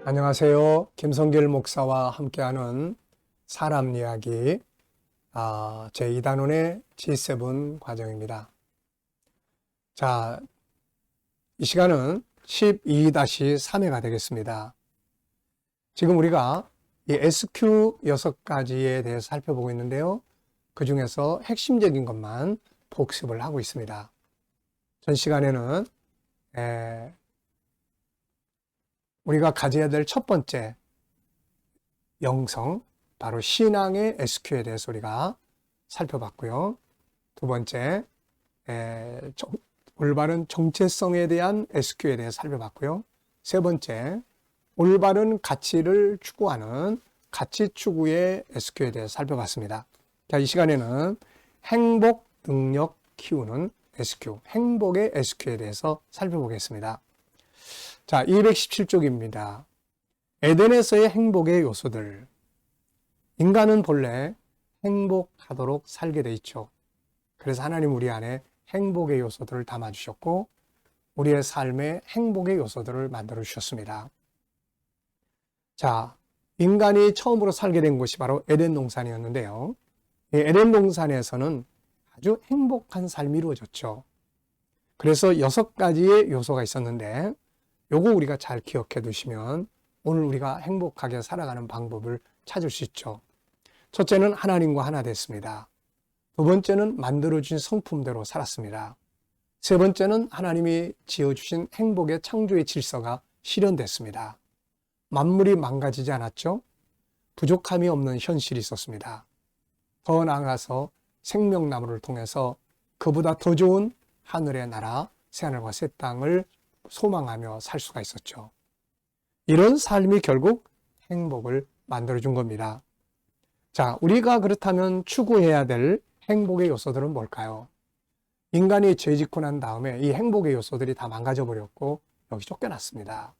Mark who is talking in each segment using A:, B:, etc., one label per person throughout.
A: 안녕하세요. 김성길 목사와 함께하는 사람 이야기 제2단원의 G7 과정입니다. 자, 이 시간은 12-3회가 되겠습니다. 지금 우리가 이 SQ 6가지에 대해서 살펴보고 있는데요. 그 중에서 핵심적인 것만 복습을 하고 있습니다. 전 시간에는 우리가 가져야 될 첫 번째 영성, 바로 신앙의 SQ에 대해서 우리가 살펴봤고요. 두 번째, 올바른 정체성에 대한 SQ에 대해서 살펴봤고요. 세 번째, 올바른 가치를 추구하는 가치 추구의 SQ에 대해서 살펴봤습니다. 자, 이 시간에는 행복 능력 키우는 SQ, 행복의 SQ에 대해서 살펴보겠습니다. 자, 217쪽입니다. 에덴에서의 행복의 요소들. 인간은 본래 행복하도록 살게 돼 있죠. 그래서 하나님 우리 안에 행복의 요소들을 담아주셨고 우리의 삶에 행복의 요소들을 만들어 주셨습니다. 자, 인간이 처음으로 살게 된 곳이 바로 에덴 동산이었는데요. 이 에덴 동산에서는 아주 행복한 삶이 이루어졌죠. 그래서 6가지의 요소가 있었는데 요거 우리가 잘 기억해 두시면 오늘 우리가 행복하게 살아가는 방법을 찾을 수 있죠. 첫째는 하나님과 하나 됐습니다. 두 번째는 만들어주신 성품대로 살았습니다. 세 번째는 하나님이 지어주신 행복의 창조의 질서가 실현됐습니다. 만물이 망가지지 않았죠. 부족함이 없는 현실이 있었습니다. 더 나아가서 생명나무를 통해서 그보다 더 좋은 하늘의 나라, 새하늘과 새 땅을 소망하며 살 수가 있었죠. 이런 삶이 결국 행복을 만들어준 겁니다. 자, 우리가 그렇다면 추구해야 될 행복의 요소들은 뭘까요? 인간이 죄 짓고 난 다음에 이 행복의 요소들이 다 망가져 버렸고 여기 쫓겨났습니다.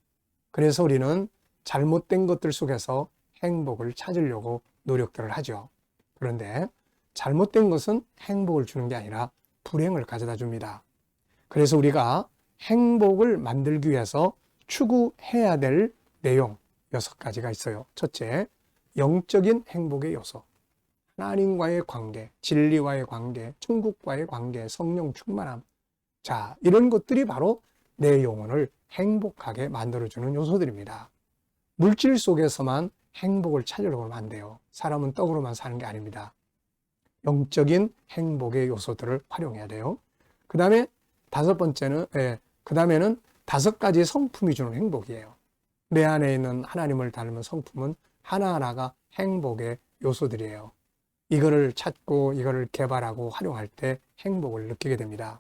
A: 그래서 우리는 잘못된 것들 속에서 행복을 찾으려고 노력들을 하죠. 그런데 잘못된 것은 행복을 주는 게 아니라 불행을 가져다 줍니다. 그래서 우리가 행복을 만들기 위해서 추구해야 될 내용 6가지가 있어요. 첫째, 영적인 행복의 요소. 하나님과의 관계, 진리와의 관계, 천국과의 관계, 성령 충만함. 자, 이런 것들이 바로 내 영혼을 행복하게 만들어주는 요소들입니다. 물질 속에서만 행복을 찾으려고 하면 안 돼요. 사람은 떡으로만 사는 게 아닙니다. 영적인 행복의 요소들을 활용해야 돼요. 그 다음에 그 다음에는 5가지 성품이 주는 행복이에요. 내 안에 있는 하나님을 닮은 성품은 하나하나가 행복의 요소들이에요. 이거를 찾고 이거를 개발하고 활용할 때 행복을 느끼게 됩니다.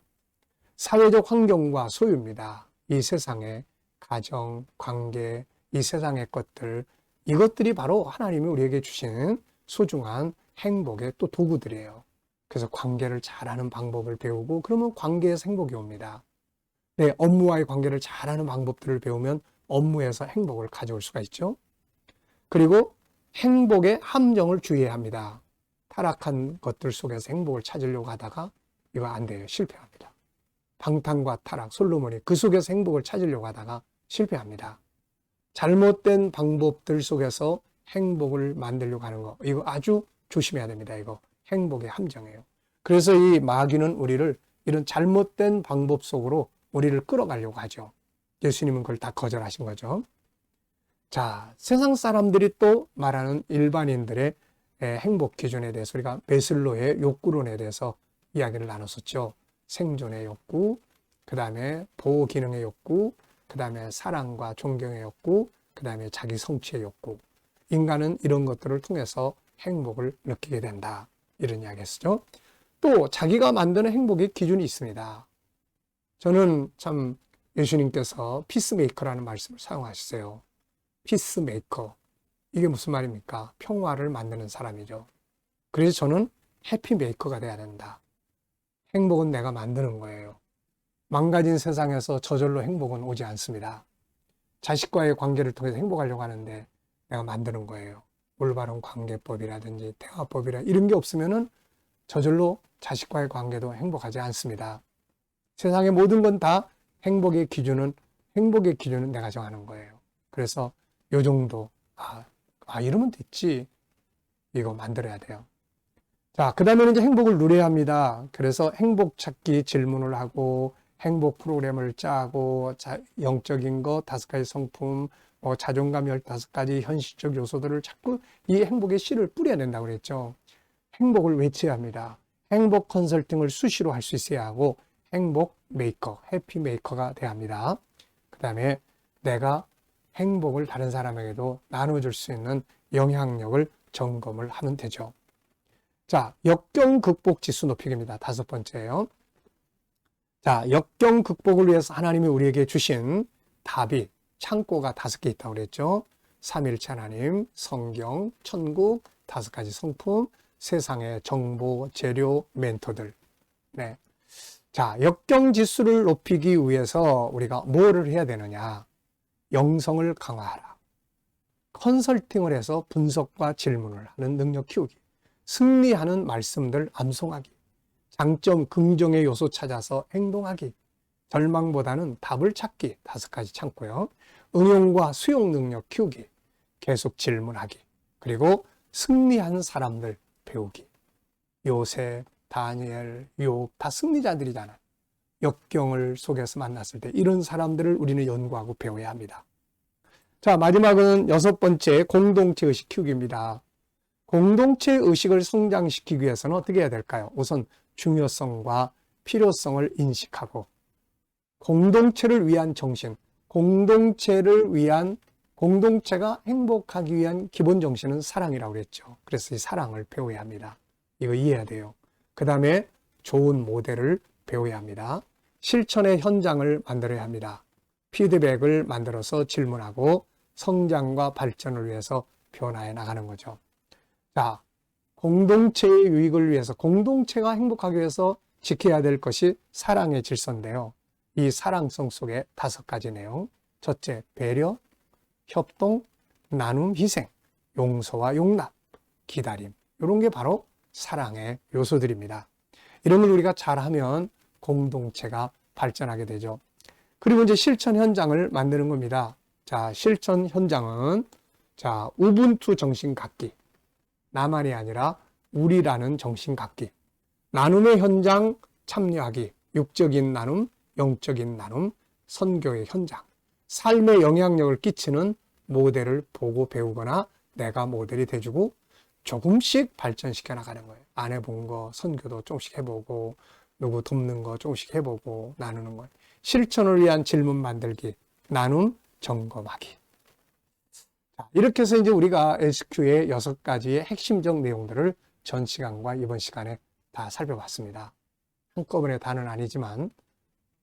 A: 사회적 환경과 소유입니다. 이 세상의 가정, 관계, 이 세상의 것들, 이것들이 바로 하나님이 우리에게 주시는 소중한 행복의 또 도구들이에요. 그래서 관계를 잘하는 방법을 배우고 그러면 관계에서 행복이 옵니다. 네, 업무와의 관계를 잘하는 방법들을 배우면 업무에서 행복을 가져올 수가 있죠. 그리고 행복의 함정을 주의해야 합니다. 타락한 것들 속에서 행복을 찾으려고 하다가 이거 안 돼요. 실패합니다. 방탕과 타락, 솔로몬이 그 속에서 행복을 찾으려고 하다가 실패합니다. 잘못된 방법들 속에서 행복을 만들려고 하는 거, 이거 아주 조심해야 됩니다. 이거 행복의 함정이에요. 그래서 이 마귀는 우리를 이런 잘못된 방법 속으로 우리를 끌어가려고 하죠. 예수님은 그걸 다 거절하신 거죠. 자, 세상 사람들이 또 말하는 일반인들의 행복 기준에 대해서 우리가 메슬로의 욕구론에 대해서 이야기를 나눴었죠. 생존의 욕구, 그 다음에 보호 기능의 욕구, 그 다음에 사랑과 존경의 욕구, 그 다음에 자기 성취의 욕구. 인간은 이런 것들을 통해서 행복을 느끼게 된다. 이런 이야기 했었죠. 또 자기가 만드는 행복의 기준이 있습니다. 저는 참 예수님께서 피스메이커라는 말씀을 사용하셨어요. 피스메이커. 이게 무슨 말입니까? 평화를 만드는 사람이죠. 그래서 저는 해피메이커가 돼야 된다. 행복은 내가 만드는 거예요. 망가진 세상에서 저절로 행복은 오지 않습니다. 자식과의 관계를 통해서 행복하려고 하는데 내가 만드는 거예요. 올바른 관계법이라든지 대화법이라 이런 게 없으면은 저절로 자식과의 관계도 행복하지 않습니다. 세상의 모든 건 다 행복의 기준은 내가 정하는 거예요. 그래서 요 정도. 이러면 됐지. 이거 만들어야 돼요. 자, 그 다음에는 이제 행복을 누려야 합니다. 그래서 행복 찾기 질문을 하고, 행복 프로그램을 짜고, 영적인 거 5가지 성품, 자존감 15가지 현실적 요소들을 자꾸 이 행복의 씨를 뿌려야 된다고 그랬죠. 행복을 외쳐야 합니다. 행복 컨설팅을 수시로 할 수 있어야 하고, 행복 메이커, 해피 메이커가 돼야 합니다. 그 다음에 내가 행복을 다른 사람에게도 나눠줄 수 있는 영향력을 점검을 하면 되죠. 자, 역경 극복 지수 높이기입니다. 5번째예요. 자, 역경 극복을 위해서 하나님이 우리에게 주신 답이 창고가 5개 있다고 그랬죠. 삼일체 하나님, 성경, 천국, 5가지 성품, 세상의 정보, 재료, 멘토들. 네. 자, 역경 지수를 높이기 위해서 우리가 뭐를 해야 되느냐? 영성을 강화하라. 컨설팅을 해서 분석과 질문을 하는 능력 키우기. 승리하는 말씀들 암송하기. 장점, 긍정의 요소 찾아서 행동하기. 절망보다는 답을 찾기. 5가지 창고요. 응용과 수용 능력 키우기. 계속 질문하기. 그리고 승리한 사람들 배우기. 요셉, 다니엘, 욥 다 승리자들이잖아. 역경을 속에서 만났을 때 이런 사람들을 우리는 연구하고 배워야 합니다. 자, 마지막은 6번째 공동체 의식 키우기입니다. 공동체 의식을 성장시키기 위해서는 어떻게 해야 될까요? 우선 중요성과 필요성을 인식하고 공동체를 위한 정신, 공동체가 행복하기 위한 기본 정신은 사랑이라고 그랬죠. 그래서 이 사랑을 배워야 합니다. 이거 이해해야 돼요. 그 다음에 좋은 모델을 배워야 합니다. 실천의 현장을 만들어야 합니다. 피드백을 만들어서 질문하고 성장과 발전을 위해서 변화해 나가는 거죠. 자, 공동체의 유익을 위해서, 공동체가 행복하기 위해서 지켜야 될 것이 사랑의 질서인데요. 이 사랑성 속에 5가지 내용. 첫째, 배려, 협동, 나눔, 희생, 용서와 용납, 기다림. 이런 게 바로 사랑의 요소들입니다. 이런 걸 우리가 잘하면 공동체가 발전하게 되죠. 그리고 이제 실천 현장을 만드는 겁니다. 자, 실천 현장은 우분투 정신 갖기. 나만이 아니라 우리라는 정신 갖기. 나눔의 현장 참여하기. 육적인 나눔, 영적인 나눔, 선교의 현장. 삶에 영향력을 끼치는 모델을 보고 배우거나 내가 모델이 돼주고 조금씩 발전시켜 나가는 거예요. 안 해본 거 선교도 조금씩 해보고 누구 돕는 거 조금씩 해보고 나누는 거예요. 실천을 위한 질문 만들기, 나눔, 점검하기. 자, 이렇게 해서 이제 우리가 SQ의 6가지의 핵심적 내용들을 전 시간과 이번 시간에 다 살펴봤습니다. 한꺼번에 다는 아니지만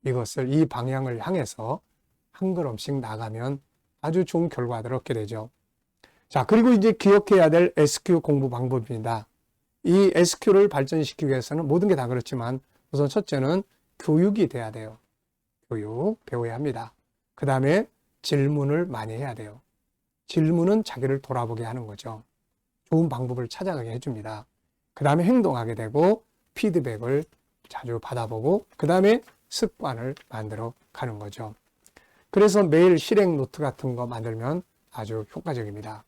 A: 이것을 이 방향을 향해서 한 걸음씩 나가면 아주 좋은 결과들을 얻게 되죠. 자, 그리고 이제 기억해야 될 SQ 공부 방법입니다. 이 SQ를 발전시키기 위해서는 모든 게 다 그렇지만 우선 첫째는 교육이 돼야 돼요. 교육, 배워야 합니다. 그 다음에 질문을 많이 해야 돼요. 질문은 자기를 돌아보게 하는 거죠. 좋은 방법을 찾아가게 해줍니다. 그 다음에 행동하게 되고 피드백을 자주 받아보고 그 다음에 습관을 만들어 가는 거죠. 그래서 매일 실행 노트 같은 거 만들면 아주 효과적입니다.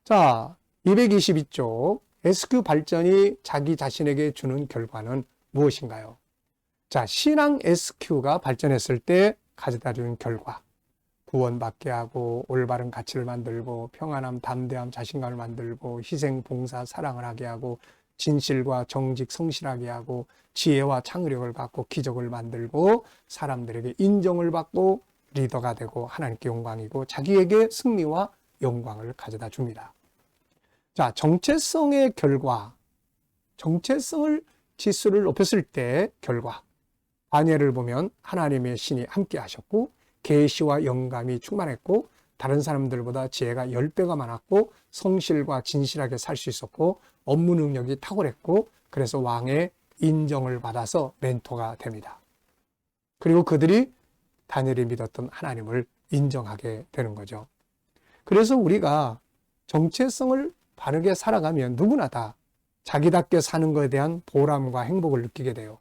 A: 자, 222쪽 SQ 발전이 자기 자신에게 주는 결과는 무엇인가요? 자, 신앙 SQ가 발전했을 때 가져다 주는 결과. 구원받게 하고 올바른 가치를 만들고 평안함, 담대함, 자신감을 만들고 희생, 봉사, 사랑을 하게 하고 진실과 정직, 성실하게 하고 지혜와 창의력을 갖고 기적을 만들고 사람들에게 인정을 받고 리더가 되고 하나님께 영광이고 자기에게 승리와 영광을 가져다 줍니다. 자, 정체성의 결과, 정체성을 지수를 높였을 때 결과. 다니엘을 보면 하나님의 신이 함께 하셨고 계시와 영감이 충만했고 다른 사람들보다 지혜가 10배가 많았고 성실과 진실하게 살 수 있었고 업무 능력이 탁월했고 그래서 왕의 인정을 받아서 멘토가 됩니다. 그리고 그들이 다니엘이 믿었던 하나님을 인정하게 되는 거죠. 그래서 우리가 정체성을 바르게 살아가면 누구나 다 자기답게 사는 것에 대한 보람과 행복을 느끼게 돼요.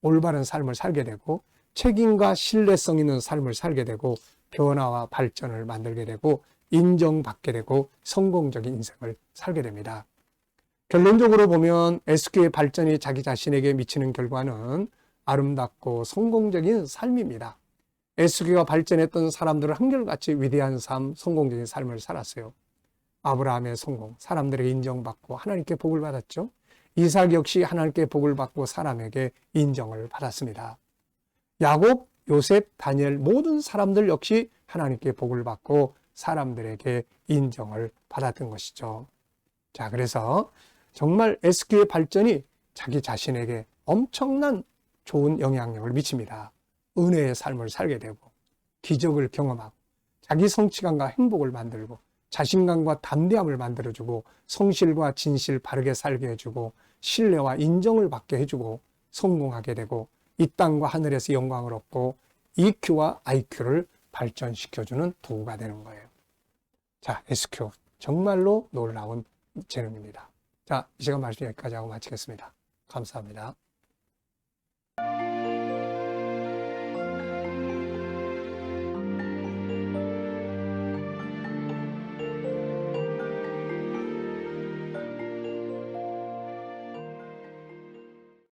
A: 올바른 삶을 살게 되고 책임과 신뢰성 있는 삶을 살게 되고 변화와 발전을 만들게 되고 인정받게 되고 성공적인 인생을 살게 됩니다. 결론적으로 보면 SQ의 발전이 자기 자신에게 미치는 결과는 아름답고 성공적인 삶입니다. SQ가 발전했던 사람들은 한결같이 위대한 삶, 성공적인 삶을 살았어요. 아브라함의 성공, 사람들에게 인정받고 하나님께 복을 받았죠. 이삭 역시 하나님께 복을 받고 사람에게 인정을 받았습니다. 야곱, 요셉, 다니엘 모든 사람들 역시 하나님께 복을 받고 사람들에게 인정을 받았던 것이죠. 자, 그래서 정말 SQ의 발전이 자기 자신에게 엄청난 좋은 영향력을 미칩니다. 은혜의 삶을 살게 되고 기적을 경험하고 자기 성취감과 행복을 만들고 자신감과 담대함을 만들어주고 성실과 진실 바르게 살게 해주고 신뢰와 인정을 받게 해주고 성공하게 되고 이 땅과 하늘에서 영광을 얻고 EQ와 IQ를 발전시켜주는 도구가 되는 거예요. 자, SQ 정말로 놀라운 재능입니다. 자, 이 시간 말씀 여기까지 하고 마치겠습니다. 감사합니다.